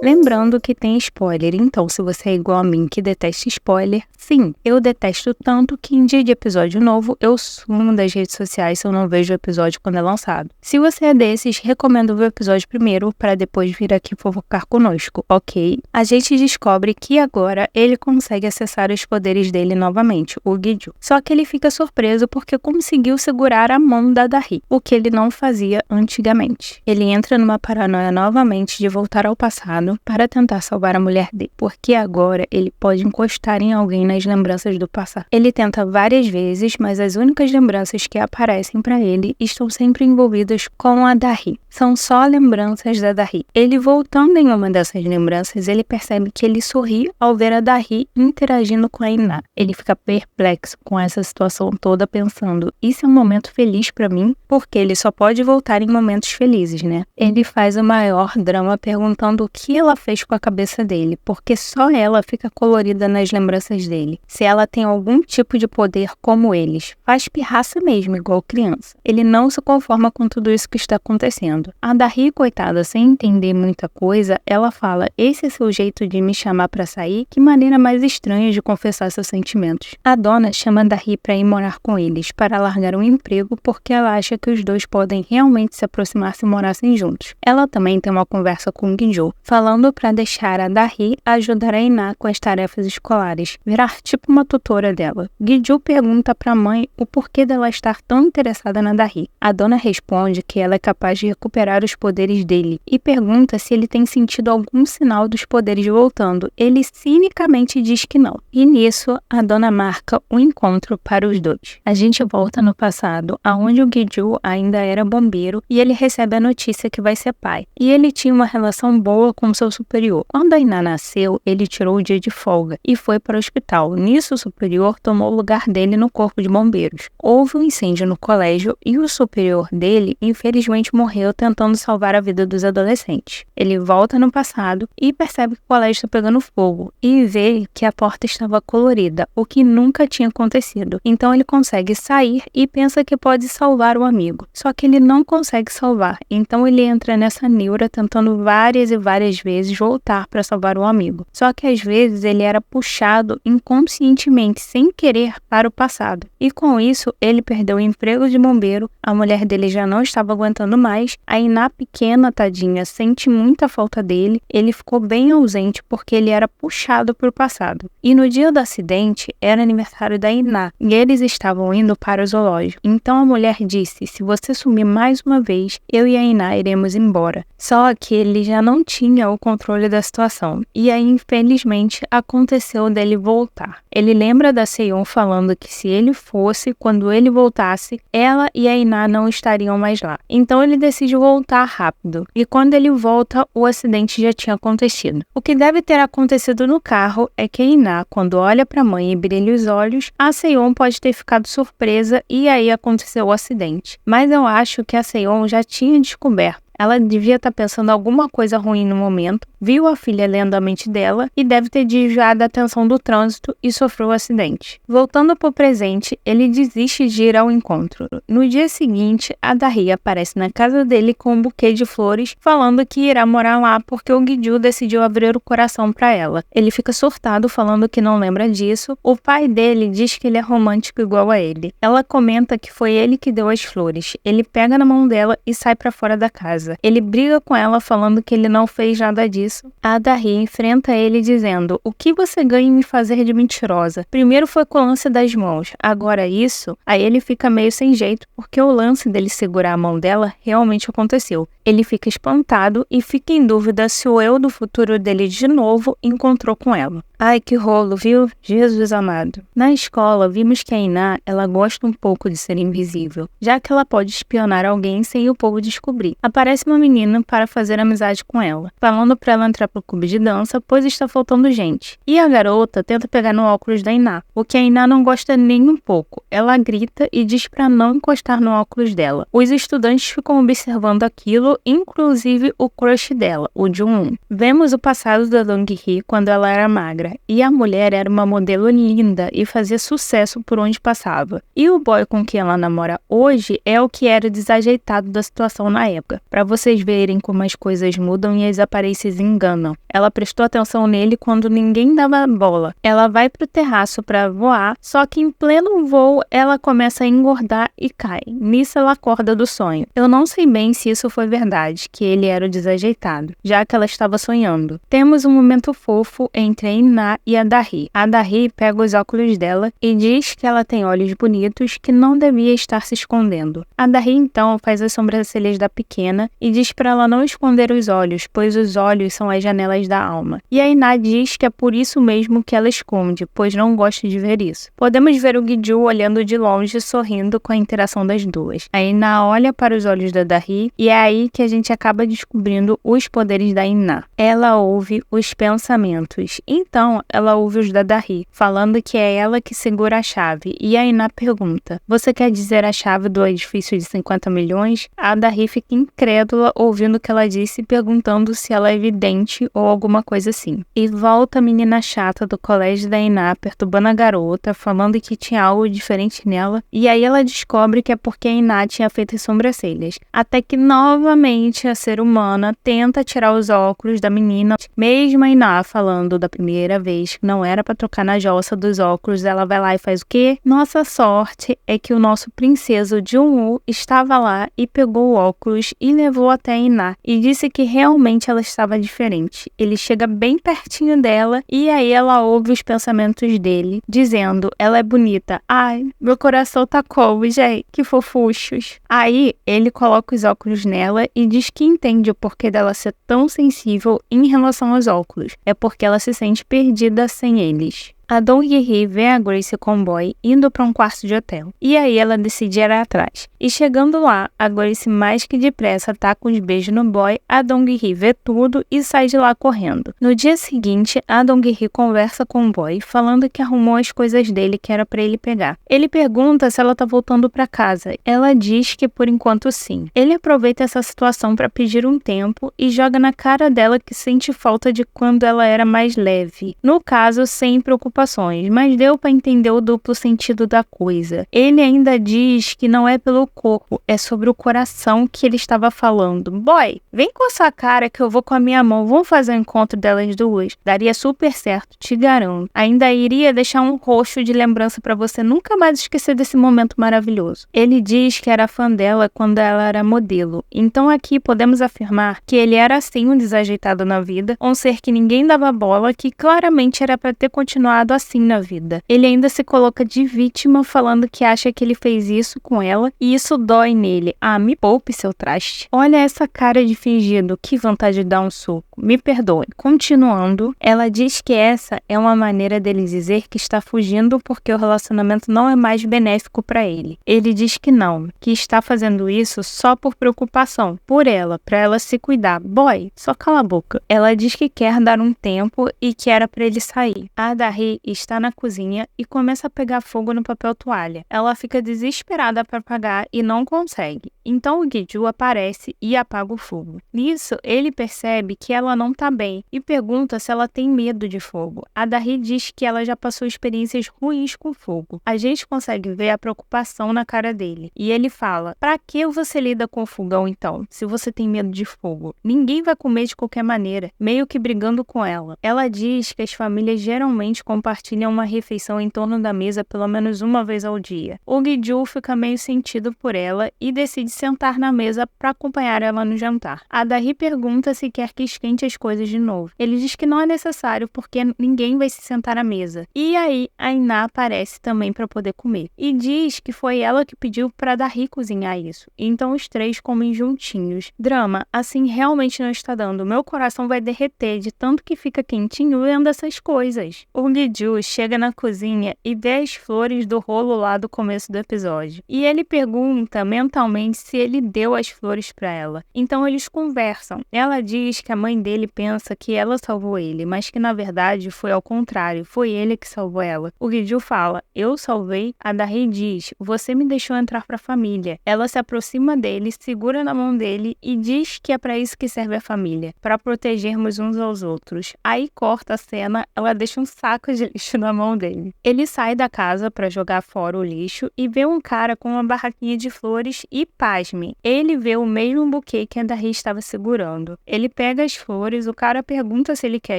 Lembrando que tem spoiler, então se você é igual a mim que detesta spoiler, sim, eu detesto tanto que em dia de episódio novo eu sumo das redes sociais se eu não vejo o episódio quando é lançado. Se você é desses, recomendo ver o episódio primeiro para depois vir aqui fofocar conosco, ok? A gente descobre que agora ele consegue acessar os poderes dele novamente, o Guiju. Só que ele fica surpreso porque conseguiu segurar a mão da Dari, o que ele não fazia antigamente. Ele entra numa paranoia novamente de voltar ao passado para tentar salvar a mulher dele, porque agora ele pode encostar em alguém nas lembranças do passado. Ele tenta várias vezes, mas as únicas lembranças que aparecem para ele estão sempre envolvidas com a Dari. São só lembranças da Dari. Ele voltando em uma dessas lembranças, ele percebe que ele sorri ao ver a Dari interagindo com a Iná. Ele fica perplexo com essa situação toda, pensando, isso é um momento feliz pra mim? Porque ele só pode voltar em momentos felizes, né? Ele faz o maior drama perguntando o que ela fez com a cabeça dele, porque só ela fica colorida nas lembranças dele. Se ela tem algum tipo de poder como eles, faz pirraça mesmo, igual criança. Ele não se conforma com tudo isso que está acontecendo. A Dari, coitada, sem entender muita coisa, ela fala, esse é seu jeito de me chamar pra sair? Que maneira mais estranha de confessar seus sentimentos. A dona chama a Dari pra ir morar com eles, para largar um emprego, porque ela acha que os dois podem realmente se aproximar se morassem juntos. Ela também tem uma conversa com o Guiju, falando pra deixar a Dari ajudar a Iná com as tarefas escolares, virar tipo uma tutora dela. Guiju pergunta pra mãe o porquê dela estar tão interessada na Dari. A dona responde que ela é capaz de recuperar os poderes dele e pergunta se ele tem sentido algum sinal dos poderes voltando. Ele cinicamente diz que não. E nisso, a dona marca um encontro para os dois. A gente volta no passado, aonde o Guiju ainda era bombeiro e ele recebe a notícia que vai ser pai. E ele tinha uma relação boa com seu superior. Quando a Iná nasceu, ele tirou o dia de folga e foi para o hospital. Nisso, o superior tomou o lugar dele no corpo de bombeiros. Houve um incêndio no colégio e o superior dele, infelizmente, morreu tentando salvar a vida dos adolescentes. Ele volta no passado e percebe que o colégio está pegando fogo e vê que a porta estava colorida, o que nunca tinha acontecido. Então ele consegue sair e pensa que pode salvar o amigo. Só que ele não consegue salvar. Então ele entra nessa neura tentando várias e várias vezes voltar para salvar o amigo. Só que às vezes ele era puxado inconscientemente, sem querer, para o passado. E com isso ele perdeu o emprego de bombeiro, a mulher dele já não estava aguentando mais, a Iná pequena, tadinha, sente muita falta dele, ele ficou bem ausente porque ele era puxado para o passado. E no dia do acidente, era aniversário da Iná, e eles estavam indo para o zoológico. Então a mulher disse, se você sumir mais uma vez, eu e a Iná iremos embora. Só que ele já não tinha o controle da situação, e aí infelizmente aconteceu dele voltar. Ele lembra da Seyon falando que se ele fosse, quando ele voltasse, ela e a Iná não estariam mais lá. Então ele decide voltar rápido, e quando ele volta, o acidente já tinha acontecido. O que deve ter acontecido no carro é que a Iná, quando olha para a mãe e brilha os olhos, a Seyon pode ter ficado surpresa e aí aconteceu o acidente. Mas eu acho que a Seyon já tinha descoberto. Ela devia estar pensando alguma coisa ruim no momento, viu a filha lendo a mente dela e deve ter desviado a atenção do trânsito e sofreu o acidente. Voltando para o presente, ele desiste de ir ao encontro. No dia seguinte, a Dari aparece na casa dele com um buquê de flores, falando que irá morar lá porque o Guiju decidiu abrir o coração para ela. Ele fica surtado, falando que não lembra disso. O pai dele diz que ele é romântico igual a ele. Ela comenta que foi ele que deu as flores. Ele pega na mão dela e sai para fora da casa. Ele briga com ela falando que ele não fez nada disso. A Dari enfrenta ele dizendo, o que você ganha em me fazer de mentirosa? Primeiro foi com o lance das mãos, agora isso? Aí ele fica meio sem jeito porque o lance dele segurar a mão dela realmente aconteceu. Ele fica espantado e fica em dúvida se o eu do futuro dele de novo encontrou com ela. Ai, que rolo, viu? Jesus amado. Na escola, vimos que a Iná, ela gosta um pouco de ser invisível, já que ela pode espionar alguém sem o povo descobrir. Aparece uma menina para fazer amizade com ela, falando para ela entrar pro clube de dança, pois está faltando gente. E a garota tenta pegar no óculos da Iná, o que a Iná não gosta nem um pouco. Ela grita e diz para não encostar no óculos dela. Os estudantes ficam observando aquilo, inclusive o crush dela, o Jung-un. Vemos o passado da Dong-hee quando ela era magra, e a mulher era uma modelo linda e fazia sucesso por onde passava. E o boy com quem ela namora hoje é o que era desajeitado da situação na época. Para vocês verem como as coisas mudam e as aparências enganam. Ela prestou atenção nele quando ninguém dava bola. Ela vai pro terraço para voar, só que em pleno voo ela começa a engordar e cai. Nisso ela acorda do sonho. Eu não sei bem se isso foi verdade, que ele era o desajeitado, já que ela estava sonhando. Temos um momento fofo entre a Iná e a Darry. A Darry pega os óculos dela e diz que ela tem olhos bonitos, que não devia estar se escondendo. A Darry então faz as sobrancelhas da pequena e diz para ela não esconder os olhos, pois os olhos são as janelas da alma. E a Iná diz que é por isso mesmo que ela esconde, pois não gosta de ver isso. Podemos ver o Gi-ju olhando de longe, sorrindo com a interação das duas. A Iná olha para os olhos da Darry e é aí que a gente acaba descobrindo os poderes da Iná. Ela ouve os pensamentos. Então, ela ouve os da Darry, falando que é ela que segura a chave. E a Iná pergunta: "Você quer dizer a chave do edifício de 50 milhões?" A Darry fica incrédula ouvindo o que ela disse, perguntando se ela é vidente ou alguma coisa assim. E volta a menina chata do colégio da Iná perturbando a garota, falando que tinha algo diferente nela. E aí ela descobre que é porque a Iná tinha feito as sobrancelhas. Até que novamente a ser humana tenta tirar os óculos da menina. Mesmo a Iná falando da primeira vez que não era pra tocar na jossa dos óculos, ela vai lá e faz o quê? Nossa sorte é que o nosso princeso Jung-woo estava lá e pegou o óculos e levou até a Iná e disse que realmente ela estava diferente. Ele chega bem pertinho dela e aí ela ouve os pensamentos dele, dizendo: "Ela é bonita. Ai, meu coração tá como, gente? Que fofuchos." Aí ele coloca os óculos nela e diz que entende o porquê dela ser tão sensível em relação aos óculos. É porque ela se sente perdida sem eles. A Dong-hee vê a Grace com o boy indo para um quarto de hotel. E aí ela decide ir atrás. E chegando lá, a Grace mais que depressa tá com os beijos no boy, a Dong-hee vê tudo e sai de lá correndo. No dia seguinte, a Dong-hee conversa com o boy, falando que arrumou as coisas dele que era para ele pegar. Ele pergunta se ela tá voltando para casa. Ela diz que por enquanto sim. Ele aproveita essa situação para pedir um tempo e joga na cara dela que sente falta de quando ela era mais leve. No caso, sem preocupações, mas deu para entender o duplo sentido da coisa. Ele ainda diz que não é pelo corpo, é sobre o coração que ele estava falando. Boy, vem com a sua cara que eu vou com a minha mão, vamos fazer o encontro delas duas. Daria super certo, te garanto. Ainda iria deixar um roxo de lembrança para você nunca mais esquecer desse momento maravilhoso. Ele diz que era fã dela quando ela era modelo. Então aqui podemos afirmar que ele era sim um desajeitado na vida, um ser que ninguém dava bola, que claramente era para ter continuado assim na vida. Ele ainda se coloca de vítima, falando que acha que ele fez isso com ela e isso dói nele. Ah, me poupe, seu traste. Olha essa cara de fingido, que vontade de dar um soco. Me perdoe. Continuando, ela diz que essa é uma maneira dele dizer que está fugindo porque o relacionamento não é mais benéfico para ele. Ele diz que não, que está fazendo isso só por preocupação, por ela, para ela se cuidar. Boy, só cala a boca. Ela diz que quer dar um tempo e que era para ele sair. A Darry está na cozinha e começa a pegar fogo no papel toalha. Ela fica desesperada para apagar e não consegue. Então o Gi-ju aparece e apaga o fogo. Nisso, ele percebe que ela não tá bem e pergunta se ela tem medo de fogo. A Darry diz que ela já passou experiências ruins com fogo. A gente consegue ver a preocupação na cara dele. E ele fala: "Pra que você lida com o fogão então, se você tem medo de fogo? Ninguém vai comer de qualquer maneira", meio que brigando com ela. Ela diz que as famílias geralmente compartilham uma refeição em torno da mesa pelo menos uma vez ao dia. O Gi-ju fica meio sentido por ela e decide sentar na mesa para acompanhar ela no jantar. A Darry pergunta se quer que esquente as coisas de novo. Ele diz que não é necessário porque ninguém vai se sentar à mesa. E aí a Iná aparece também para poder comer. E diz que foi ela que pediu para Darry cozinhar isso. Então os três comem juntinhos. Drama, assim realmente não está dando. Meu coração vai derreter de tanto que fica quentinho vendo essas coisas. O Gi-ju chega na cozinha e vê as flores do rolo lá do começo do episódio. E ele pergunta mentalmente se ele deu as flores para ela. Então eles conversam. Ela diz que a mãe dele pensa que ela salvou ele, mas que na verdade foi ao contrário, foi ele que salvou ela. O Gi-ju fala: "Eu salvei?" A Darry diz: "Você me deixou entrar para a família." Ela se aproxima dele, segura na mão dele e diz que é para isso que serve a família, para protegermos uns aos outros. Aí corta a cena, ela deixa um saco de lixo na mão dele. Ele sai da casa para jogar fora o lixo e vê um cara com uma barraquinha de flores e pá, pasme, ele vê o mesmo buquê que a Darry estava segurando. Ele pega as flores, o cara pergunta se ele quer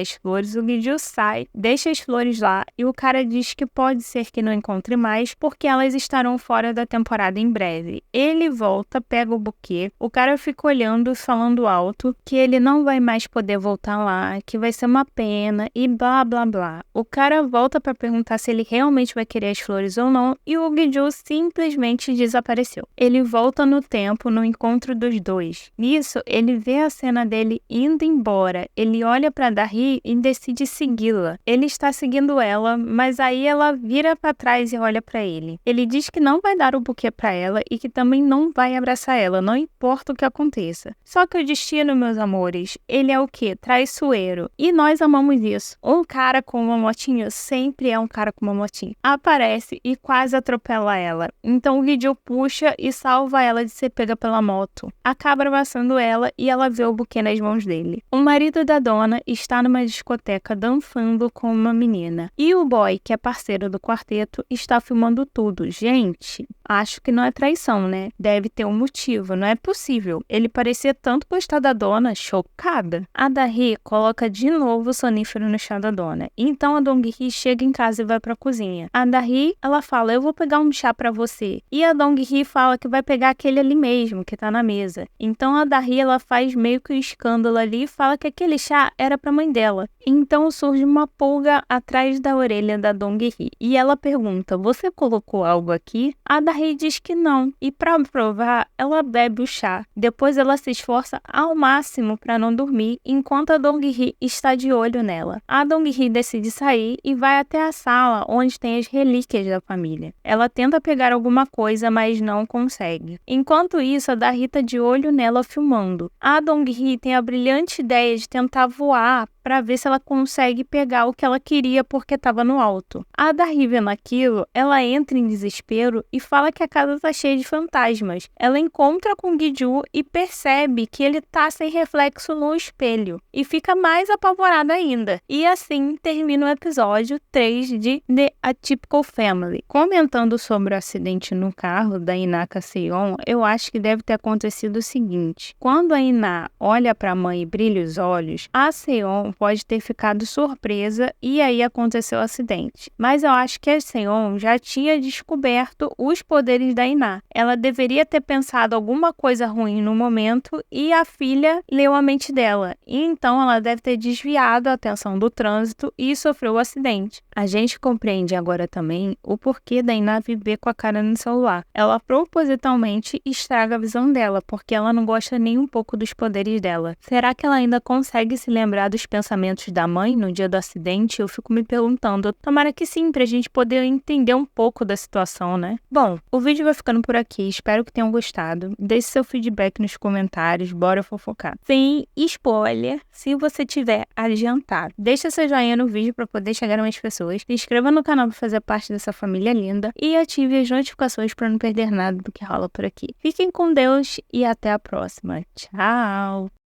as flores, o Gi-ju sai, deixa as flores lá e o cara diz que pode ser que não encontre mais porque elas estarão fora da temporada em breve. Ele volta, pega o buquê, o cara fica olhando, falando alto que ele não vai mais poder voltar lá, que vai ser uma pena e blá blá blá. O cara volta para perguntar se ele realmente vai querer as flores ou não e o Gi-ju simplesmente desapareceu. Ele volta no tempo no encontro dos dois. Nisso, ele vê a cena dele indo embora. Ele olha para Darry e decide segui-la. Ele está seguindo ela, mas aí ela vira para trás e olha para ele. Ele diz que não vai dar o buquê para ela e que também não vai abraçar ela, não importa o que aconteça. Só que o destino, meus amores, ele é o quê? Traiçoeiro. E nós amamos isso. Um cara com uma motinha sempre é um cara com uma motinha. Aparece e quase atropela ela. Então o Gi-ju puxa e salva ela de ser pega pela moto. Acaba abraçando ela e ela vê o buquê nas mãos dele. O marido da dona está numa discoteca dançando com uma menina. E o boy, que é parceiro do quarteto, está filmando tudo. Gente, acho que não é traição, né? Deve ter um motivo, não é possível. Ele parecia tanto gostar da dona, chocada. A Darry coloca de novo o sonífero no chá da dona. Então a Dong-hee chega em casa e vai pra cozinha. A Darry, ela fala, eu vou pegar um chá pra você. E a Dong-hee fala que vai pegar aquele ali mesmo, que tá na mesa. Então a Darry, ela faz meio que um escândalo ali e fala que aquele chá era pra mãe dela. Então surge uma pulga atrás da orelha da Dong-hee. E ela pergunta, você colocou algo aqui? A Darry diz que não. E pra provar, ela bebe o chá. Depois ela se esforça ao máximo pra não dormir, enquanto a Dong-hee está de olho nela. A Dong-hee decide sair e vai até a sala onde tem as relíquias da família. Ela tenta pegar alguma coisa, mas não consegue. Enquanto isso, a Darry tá de olho nela filmando. A Dong-hee tem a brilhante ideia de tentar voar para ver se ela consegue pegar o que ela queria porque estava no alto. A Darry, vendo aquilo, ela entra em desespero e fala que a casa tá cheia de fantasmas. Ela encontra com Gi-ju e percebe que ele tá sem reflexo no espelho e fica mais apavorada ainda. E assim termina o episódio 3 de The Atypical Family. Comentando sobre o acidente no carro da Ina com a Seon, eu acho que deve ter acontecido o seguinte: quando a Ina olha para a mãe e brilha os olhos, a Seon pode ter ficado surpresa e aí aconteceu o acidente. Mas eu acho que a Seon já tinha descoberto os poderes da Ina. Ela deveria ter pensado alguma coisa ruim no momento e a filha leu a mente dela. E então ela deve ter desviado a atenção do trânsito e sofreu o acidente. A gente compreende agora também o porquê da Ina viver com a cara no celular. Ela propositalmente estraga a visão dela, porque ela não gosta nem um pouco dos poderes dela. Será que ela ainda consegue se lembrar dos pensamentos da mãe no dia do acidente? Eu fico me perguntando. Tomara que sim, pra gente poder entender um pouco da situação, né? Bom, o vídeo vai ficando por aqui. Espero que tenham gostado. Deixe seu feedback nos comentários. Bora fofocar. Sem spoiler, se você tiver adiantado. Deixa seu joinha no vídeo para poder chegar a mais pessoas. Se inscreva no canal para fazer parte dessa família linda e ative as notificações para não perder nada do que rola por aqui. Fiquem com Deus e até a próxima. Tchau!